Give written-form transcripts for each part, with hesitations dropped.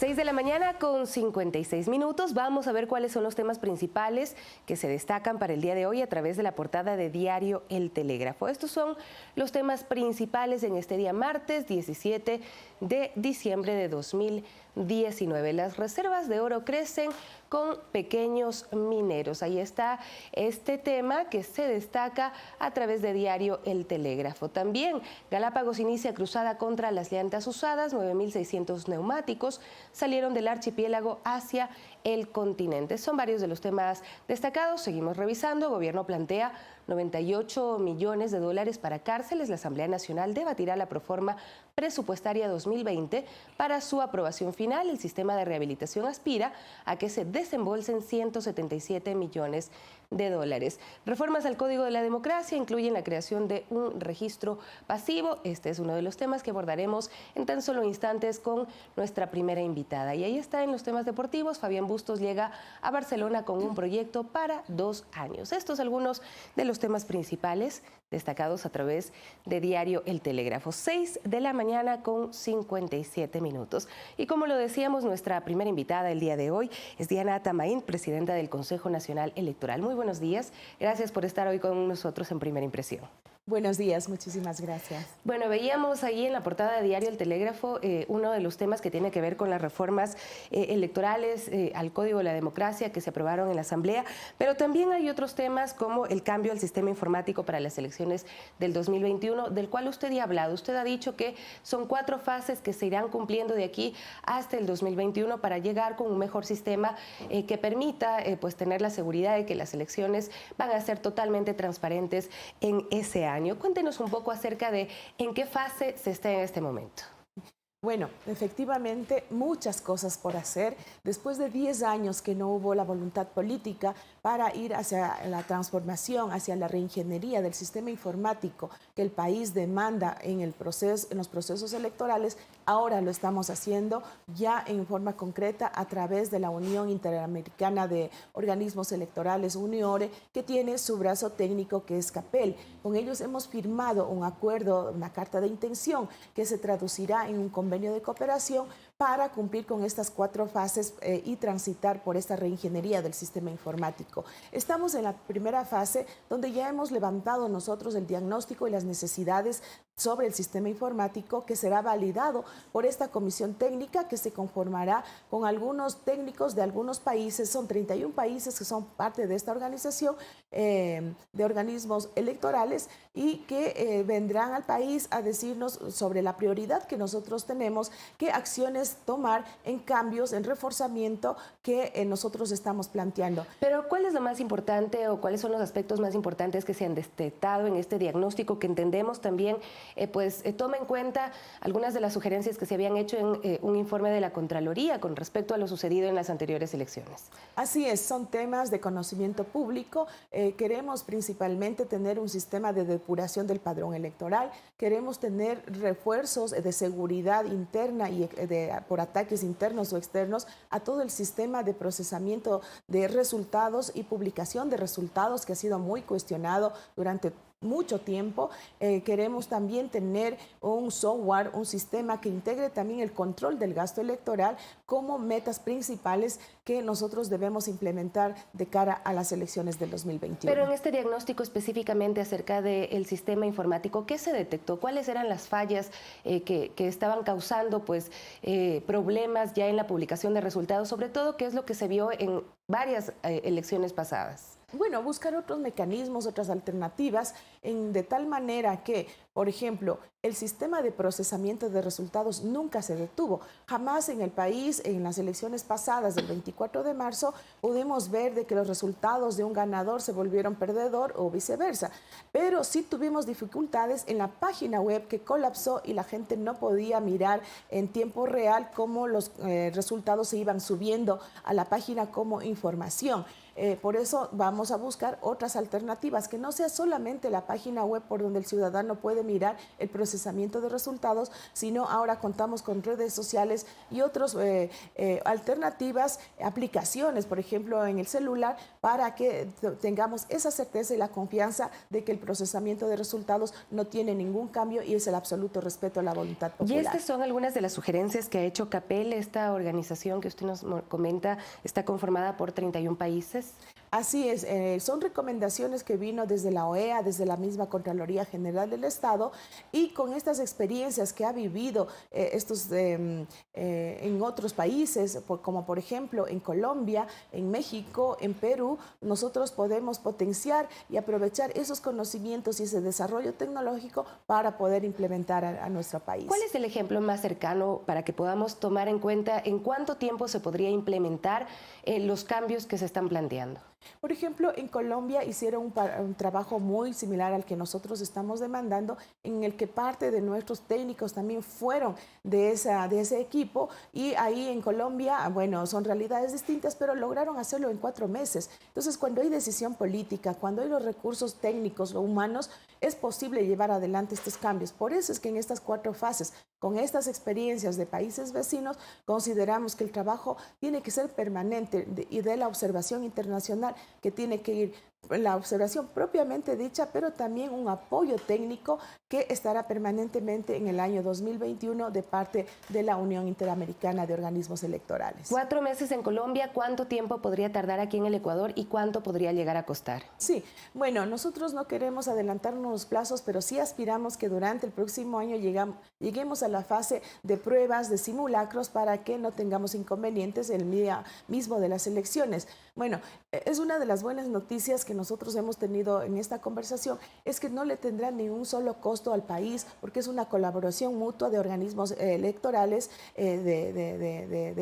6 de la mañana con 56 minutos. Vamos a ver cuáles son los temas principales que se destacan para el día de hoy a través de la portada de diario El Telégrafo. Estos son los temas principales en este día martes 17 de diciembre de 2019. Las reservas de oro crecen con pequeños mineros. Ahí está este tema que se destaca a través de diario El Telégrafo. También Galápagos inicia cruzada contra las llantas usadas. 9.600 neumáticos salieron del archipiélago hacia el continente. Son varios de los temas destacados. Seguimos revisando. Gobierno plantea 98 millones de dólares para cárceles. La Asamblea Nacional debatirá la proforma presupuestaria 2020 para su aprobación final. El sistema de rehabilitación aspira a que se desembolsen 177 millones de dólares. Reformas al Código de la Democracia incluyen la creación de un registro pasivo. Este es uno de los temas que abordaremos en tan solo instantes con nuestra primera invitada. Y ahí está en los temas deportivos. Fabián Bustos llega a Barcelona con un proyecto para 2 años. Estos algunos de los temas principales destacados a través de diario El Telégrafo. 6 de la mañana con 57 minutos. Y como lo decíamos, nuestra primera invitada el día de hoy es Diana Atamaín, presidenta del Consejo Nacional Electoral. Muy buenos días. Gracias por estar hoy con nosotros en Primera Impresión. Buenos días, muchísimas gracias. Bueno, veíamos ahí en la portada de diario El Telégrafo uno de los temas que tiene que ver con las reformas electorales al Código de la Democracia que se aprobaron en la Asamblea, pero también hay otros temas como el cambio al sistema informático para las elecciones del 2021, del cual usted ya ha hablado. Usted ha dicho que son 4 fases que se irán cumpliendo de aquí hasta el 2021 para llegar con un mejor sistema que permita pues tener la seguridad de que las elecciones van a ser totalmente transparentes en ese año. Cuéntenos un poco acerca de en qué fase se está en este momento. Bueno, efectivamente, muchas cosas por hacer. Después de 10 años que no hubo la voluntad política para ir hacia la transformación, hacia la reingeniería del sistema informático que el país demanda en los procesos electorales, ahora lo estamos haciendo ya en forma concreta a través de la Unión Interamericana de Organismos Electorales, UNIORE, que tiene su brazo técnico que es CAPEL. Con ellos hemos firmado un acuerdo, una carta de intención que se traducirá en un convenio de cooperación para cumplir con estas 4 fases y transitar por esta reingeniería del sistema informático. Estamos en la primera fase donde ya hemos levantado nosotros el diagnóstico y las necesidades sobre el sistema informático que será validado por esta comisión técnica que se conformará con algunos técnicos de algunos países. Son 31 países que son parte de esta organización de organismos electorales y que vendrán al país a decirnos sobre la prioridad que nosotros tenemos, qué acciones tomar en cambios, en reforzamiento que nosotros estamos planteando. Pero ¿cuál es lo más importante o cuáles son los aspectos más importantes que se han detectado en este diagnóstico que entendemos también toma en cuenta algunas de las sugerencias que se habían hecho en un informe de la Contraloría con respecto a lo sucedido en las anteriores elecciones? Así es, son temas de conocimiento público. Queremos principalmente tener un sistema de depuración del padrón electoral, queremos tener refuerzos de seguridad interna y por ataques internos o externos a todo el sistema de procesamiento de resultados y publicación de resultados que ha sido muy cuestionado durante mucho tiempo. Queremos también tener un software, un sistema que integre también el control del gasto electoral como metas principales que nosotros debemos implementar de cara a las elecciones del 2021. Pero en este diagnóstico específicamente acerca del sistema informático, ¿qué se detectó? ¿Cuáles eran las fallas que estaban causando pues, problemas ya en la publicación de resultados? Sobre todo, ¿qué es lo que se vio en varias elecciones pasadas? Bueno, buscar otros mecanismos, otras alternativas, de tal manera que, por ejemplo, el sistema de procesamiento de resultados nunca se detuvo. Jamás en el país, en las elecciones pasadas del 24 de marzo, pudimos ver de que los resultados de un ganador se volvieron perdedor o viceversa. Pero sí tuvimos dificultades en la página web que colapsó y la gente no podía mirar en tiempo real cómo los resultados se iban subiendo a la página como información. Por eso vamos a buscar otras alternativas, que no sea solamente la página web por donde el ciudadano puede mirar el procesamiento de resultados, sino ahora contamos con redes sociales y otras alternativas, aplicaciones, por ejemplo, en el celular, para que tengamos esa certeza y la confianza de que el procesamiento de resultados no tiene ningún cambio y es el absoluto respeto a la voluntad popular. Y estas son algunas de las sugerencias que ha hecho CAPEL, esta organización que usted nos comenta, está conformada por 31 países. Así es, son recomendaciones que vino desde la OEA, desde la misma Contraloría General del Estado, y con estas experiencias que ha vivido en otros países, como por ejemplo en Colombia, en México, en Perú, nosotros podemos potenciar y aprovechar esos conocimientos y ese desarrollo tecnológico para poder implementar a nuestro país. ¿Cuál es el ejemplo más cercano para que podamos tomar en cuenta en cuánto tiempo se podría implementar los cambios que se están planteando? Por ejemplo, en Colombia hicieron un trabajo muy similar al que nosotros estamos demandando, en el que parte de nuestros técnicos también fueron de ese equipo, y ahí en Colombia, bueno, son realidades distintas, pero lograron hacerlo en 4 meses. Entonces, cuando hay decisión política, cuando hay los recursos técnicos o humanos, es posible llevar adelante estos cambios. Por eso es que en estas 4 fases, con estas experiencias de países vecinos, consideramos que el trabajo tiene que ser permanente y de la observación internacional, que tiene que ir la observación propiamente dicha, pero también un apoyo técnico que estará permanentemente en el año 2021 de parte de la Unión Interamericana de Organismos Electorales. 4 meses en Colombia, ¿cuánto tiempo podría tardar aquí en el Ecuador y cuánto podría llegar a costar? Sí, bueno, nosotros no queremos adelantarnos los plazos, pero sí aspiramos que durante el próximo año lleguemos a la fase de pruebas, de simulacros, para que no tengamos inconvenientes el día mismo de las elecciones. Bueno, es una de las buenas noticias que nosotros hemos tenido en esta conversación, es que no le tendrá ni un solo costo al país, porque es una colaboración mutua de organismos electorales de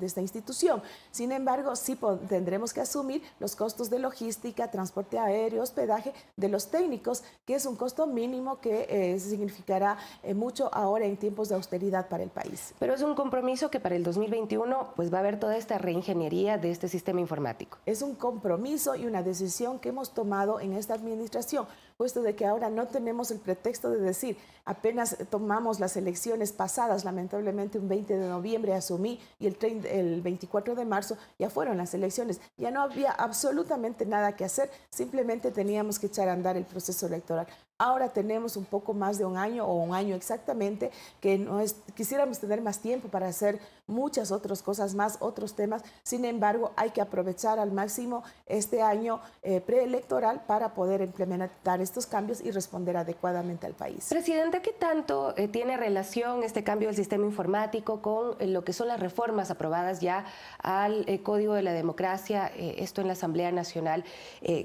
esta institución. Sin embargo, sí tendremos que asumir los costos de logística, transporte aéreo, hospedaje de los técnicos, que es un costo mínimo que significará mucho ahora en tiempos de austeridad para el país. Pero es un compromiso que para el 2021 pues va a haber toda esta reingeniería de este sistema informático. Es un compromiso y una decisión que hemos tomado en esta administración, puesto de que ahora no tenemos el pretexto de decir, apenas tomamos las elecciones pasadas, lamentablemente un 20 de noviembre asumí y el 24 de marzo ya fueron las elecciones. Ya no había absolutamente nada que hacer, simplemente teníamos que echar a andar el proceso electoral. Ahora tenemos un poco más de un año, o un año exactamente, que quisiéramos tener más tiempo para hacer muchas otras cosas más, otros temas. Sin embargo, hay que aprovechar al máximo este año preelectoral para poder implementar estos cambios y responder adecuadamente al país. Presidenta, ¿qué tanto tiene relación este cambio del sistema informático con lo que son las reformas aprobadas ya al Código de la Democracia, esto en la Asamblea Nacional?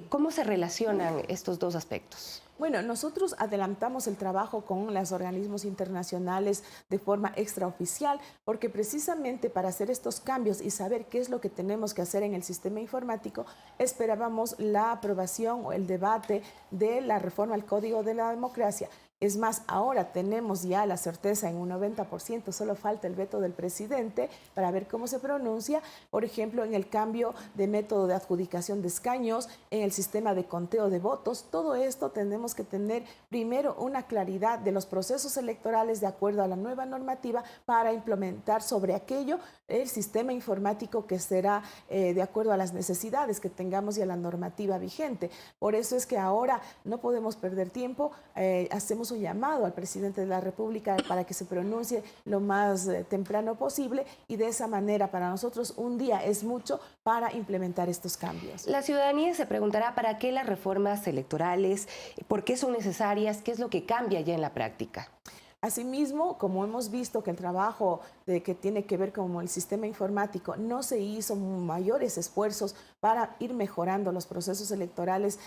¿Cómo se relacionan estos dos aspectos? Bueno, nosotros adelantamos el trabajo con los organismos internacionales de forma extraoficial, porque precisamente para hacer estos cambios y saber qué es lo que tenemos que hacer en el sistema informático, esperábamos la aprobación o el debate de la reforma al Código de la Democracia. Es más, ahora tenemos ya la certeza en un 90%, solo falta el veto del presidente para ver cómo se pronuncia, por ejemplo, en el cambio de método de adjudicación de escaños, en el sistema de conteo de votos. Todo esto tenemos que tener primero una claridad de los procesos electorales de acuerdo a la nueva normativa para implementar sobre aquello el sistema informático que será de acuerdo a las necesidades que tengamos y a la normativa vigente. Por eso es que ahora no podemos perder tiempo, hacemos un llamado al presidente de la República para que se pronuncie lo más temprano posible, y de esa manera para nosotros un día es mucho para implementar estos cambios. La ciudadanía se preguntará para qué las reformas electorales, por qué son necesarias, qué es lo que cambia ya en la práctica. Asimismo, como hemos visto que el trabajo que tiene que ver con el sistema informático no se hizo mayores esfuerzos para ir mejorando los procesos electorales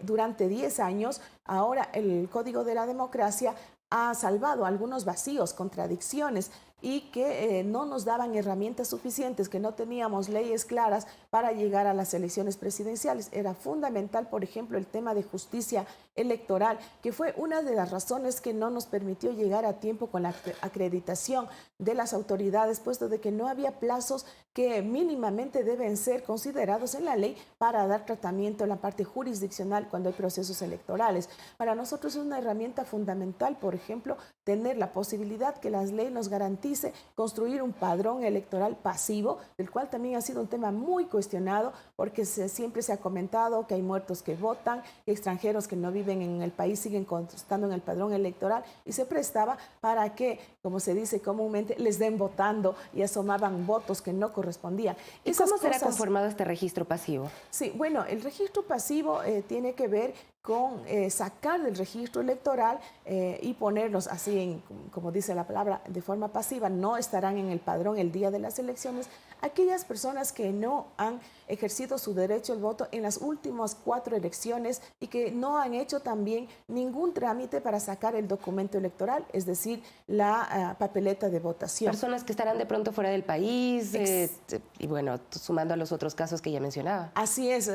durante 10 años, ahora el Código de la Democracia ha salvado algunos vacíos, contradicciones y que no nos daban herramientas suficientes, que no teníamos leyes claras para llegar a las elecciones presidenciales. Era fundamental, por ejemplo, el tema de justicia electoral, que fue una de las razones que no nos permitió llegar a tiempo con la acreditación de las autoridades, puesto de que no había plazos que mínimamente deben ser considerados en la ley para dar tratamiento en la parte jurisdiccional cuando hay procesos electorales. Para nosotros es una herramienta fundamental, por ejemplo, tener la posibilidad que la ley nos garantice construir un padrón electoral pasivo, del cual también ha sido un tema muy cuestionado, porque siempre se ha comentado que hay muertos que votan, extranjeros que no viven en el país siguen estando en el padrón electoral, y se prestaba para que, como se dice comúnmente, les den votando y asomaban votos que no correspondían. ¿Y cómo será conformado este registro pasivo? Sí, bueno, el registro pasivo tiene que ver con sacar del registro electoral y ponerlos así, como dice la palabra, de forma pasiva. No estarán en el padrón el día de las elecciones aquellas personas que no han ejercido su derecho al voto en las últimas 4 elecciones y que no han hecho también ningún trámite para sacar el documento electoral, es decir, la papeleta de votación. Personas que estarán de pronto fuera del país y bueno, sumando a los otros casos que ya mencionaba. Así es,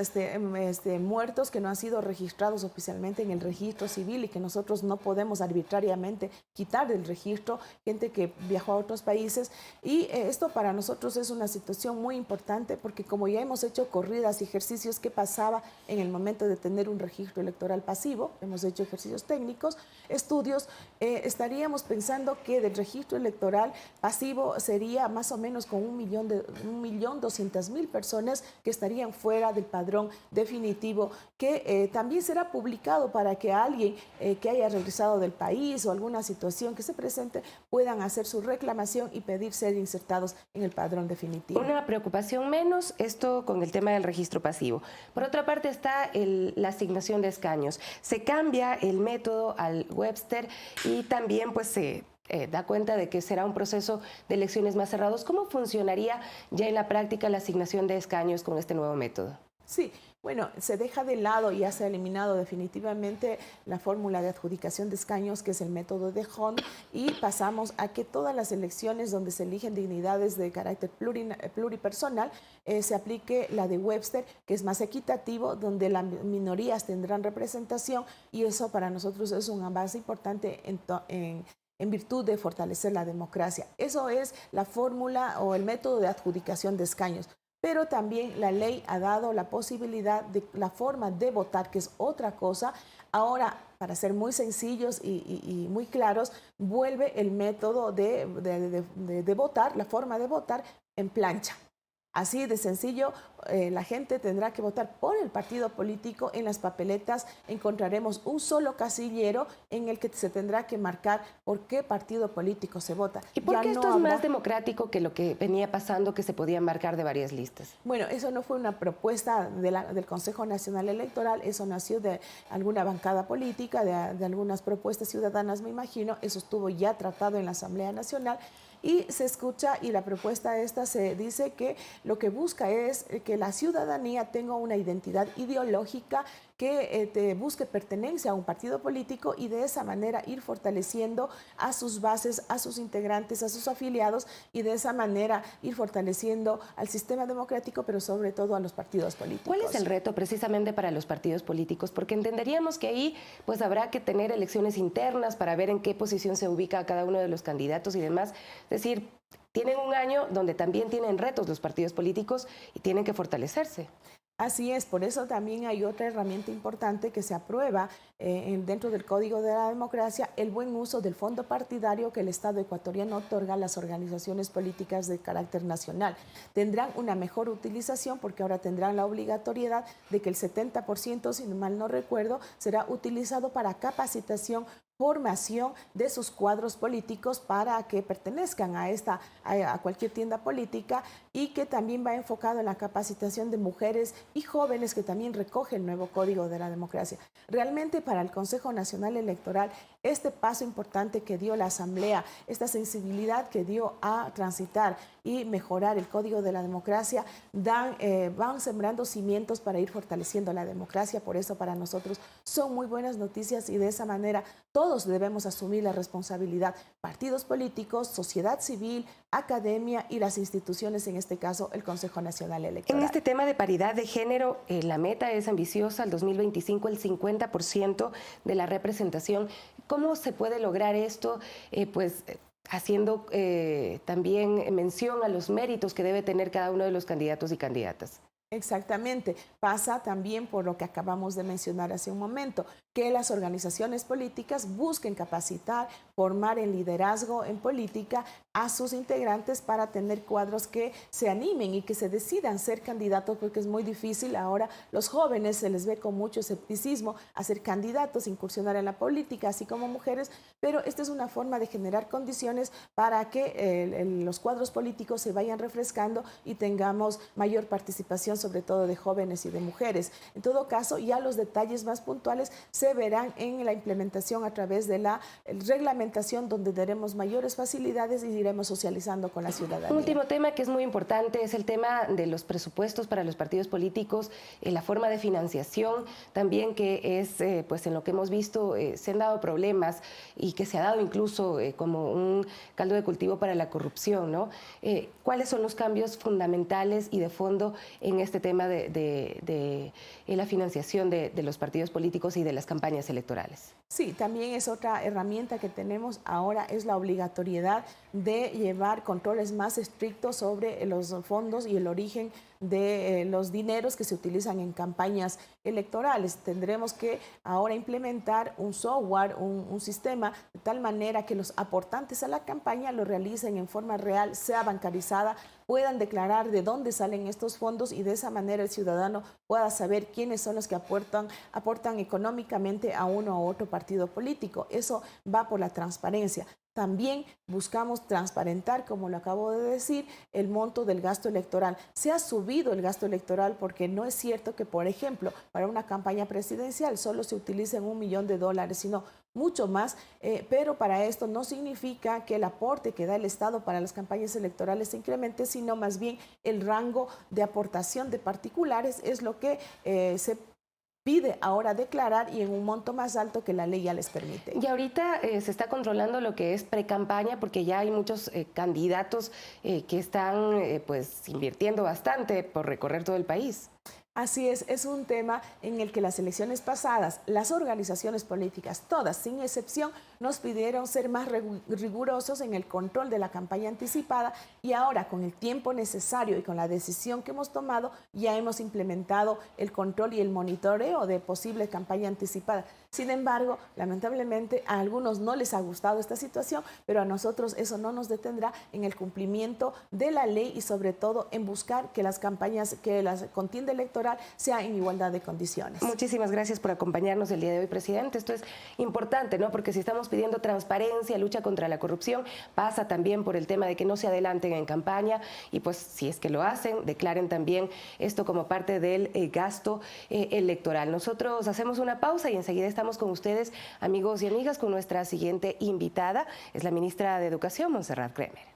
muertos que no han sido registrados oficialmente en el registro civil y que nosotros no podemos arbitrariamente quitar del registro, gente que viajó a otros países, y esto para nosotros es una situación muy importante porque como ya hemos hecho corridas y ejercicios que pasaba en el momento de tener un registro electoral pasivo, hemos hecho ejercicios técnicos, estudios, estaríamos pensando que del registro electoral pasivo sería más o menos con 1.200.000 personas que estarían fuera del padrón definitivo, que también será publicado para que alguien que haya regresado del país o alguna situación que se presente puedan hacer su reclamación y pedir ser insertados en el padrón definitivo. Una preocupación menos, esto con el tema del registro pasivo. Por otra parte está la asignación de escaños. Se cambia el método al Webster y también pues se da cuenta de que será un proceso de elecciones más cerrados. ¿Cómo funcionaría ya en la práctica la asignación de escaños con este nuevo método? Sí, bueno, se deja de lado y ya se ha eliminado definitivamente la fórmula de adjudicación de escaños, que es el método de Hond, y pasamos a que todas las elecciones donde se eligen dignidades de carácter pluripersonal se aplique la de Webster, que es más equitativo, donde las minorías tendrán representación, y eso para nosotros es un avance importante en virtud de fortalecer la democracia. Eso es la fórmula o el método de adjudicación de escaños. Pero también la ley ha dado la posibilidad de la forma de votar, que es otra cosa. Ahora, para ser muy sencillos y muy claros, vuelve el método de votar, la forma de votar en plancha. Así de sencillo, la gente tendrá que votar por el partido político. En las papeletas encontraremos un solo casillero en el que se tendrá que marcar por qué partido político se vota. ¿Y por qué esto es más democrático que lo que venía pasando, que se podía marcar de varias listas? Bueno, eso no fue una propuesta del Consejo Nacional Electoral, eso nació de alguna bancada política, de algunas propuestas ciudadanas, me imagino. Eso estuvo ya tratado en la Asamblea Nacional. Y se escucha, y la propuesta esta se dice que lo que busca es que la ciudadanía tenga una identidad ideológica, que busque pertenencia a un partido político y de esa manera ir fortaleciendo a sus bases, a sus integrantes, a sus afiliados, y de esa manera ir fortaleciendo al sistema democrático, pero sobre todo a los partidos políticos. ¿Cuál es el reto precisamente para los partidos políticos? Porque entenderíamos que ahí pues habrá que tener elecciones internas para ver en qué posición se ubica cada uno de los candidatos y demás. Es decir, tienen un año donde también tienen retos los partidos políticos y tienen que fortalecerse. Así es, por eso también hay otra herramienta importante que se aprueba dentro del Código de la Democracia, el buen uso del fondo partidario que el Estado ecuatoriano otorga a las organizaciones políticas de carácter nacional. Tendrán una mejor utilización porque ahora tendrán la obligatoriedad de que el 70%, si mal no recuerdo, será utilizado para capacitación, formación de sus cuadros políticos para que pertenezcan a cualquier tienda política, y que también va enfocado en la capacitación de mujeres y jóvenes, que también recoge el nuevo Código de la Democracia. Realmente para el Consejo Nacional Electoral, este paso importante que dio la Asamblea, esta sensibilidad que dio a transitar y mejorar el Código de la Democracia, van sembrando cimientos para ir fortaleciendo la democracia. Por eso para nosotros son muy buenas noticias, y de esa manera todos todos debemos asumir la responsabilidad, partidos políticos, sociedad civil, academia y las instituciones, en este caso el Consejo Nacional Electoral. En este tema de paridad de género, la meta es ambiciosa, al 2025 el 50% de la representación. ¿Cómo se puede lograr esto? Haciendo también mención a los méritos que debe tener cada uno de los candidatos y candidatas. Exactamente. Pasa también por lo que acabamos de mencionar hace un momento, que las organizaciones políticas busquen capacitar, formar el liderazgo en política a sus integrantes para tener cuadros que se animen y que se decidan ser candidatos, porque es muy difícil ahora. Los jóvenes se les ve con mucho escepticismo a ser candidatos, incursionar en la política, así como mujeres, pero esta es una forma de generar condiciones para que los cuadros políticos se vayan refrescando y tengamos mayor participación, sobre todo de jóvenes y de mujeres. En todo caso, ya los detalles más puntuales se verán en la implementación a través de la reglamentación, donde daremos mayores facilidades y iremos socializando con la ciudadanía. Un último tema que es muy importante es el tema de los presupuestos para los partidos políticos, la forma de financiación también, que es pues en lo que hemos visto se han dado problemas y que se ha dado incluso como un caldo de cultivo para la corrupción, ¿no? ¿Cuáles son los cambios fundamentales y de fondo en este tema de la financiación de los partidos políticos y de las campañas electorales? Sí, también es otra herramienta que tenemos ahora, es la obligatoriedad de llevar controles más estrictos sobre los fondos y el origen de los dineros que se utilizan en campañas electorales. Tendremos que ahora implementar un software, un sistema, de tal manera que los aportantes a la campaña lo realicen en forma real, sea bancarizada, puedan declarar de dónde salen estos fondos y de esa manera el ciudadano pueda saber quiénes son los que aportan económicamente a uno u otro partido político. Eso va por la transparencia. También buscamos transparentar, como lo acabo de decir, el monto del gasto electoral. Se ha subido el gasto electoral porque no es cierto que, por ejemplo, para una campaña presidencial solo se utilicen $1 millón, sino mucho más, pero para esto no significa que el aporte que da el Estado para las campañas electorales se incremente, sino más bien el rango de aportación de particulares es lo que se pide ahora declarar, y en un monto más alto que la ley ya les permite. Y ahorita se está controlando lo que es pre-campaña, porque ya hay muchos candidatos que están pues invirtiendo bastante por recorrer todo el país. Así es un tema en el que las elecciones pasadas, las organizaciones políticas, todas sin excepción, nos pidieron ser más rigurosos en el control de la campaña anticipada, y ahora con el tiempo necesario y con la decisión que hemos tomado, ya hemos implementado el control y el monitoreo de posible campaña anticipada. Sin embargo, lamentablemente a algunos no les ha gustado esta situación, pero a nosotros eso no nos detendrá en el cumplimiento de la ley y sobre todo en buscar que las campañas, que la contienda electoral sea en igualdad de condiciones. Muchísimas gracias por acompañarnos el día de hoy, presidente. Esto es importante, ¿no? Porque si estamos pidiendo transparencia, lucha contra la corrupción, pasa también por el tema de que no se adelanten en campaña y pues si es que lo hacen, declaren también esto como parte del gasto electoral. Nosotros hacemos una pausa y enseguida estamos con ustedes, amigos y amigas, con nuestra siguiente invitada, es la ministra de Educación, Montserrat Kremer.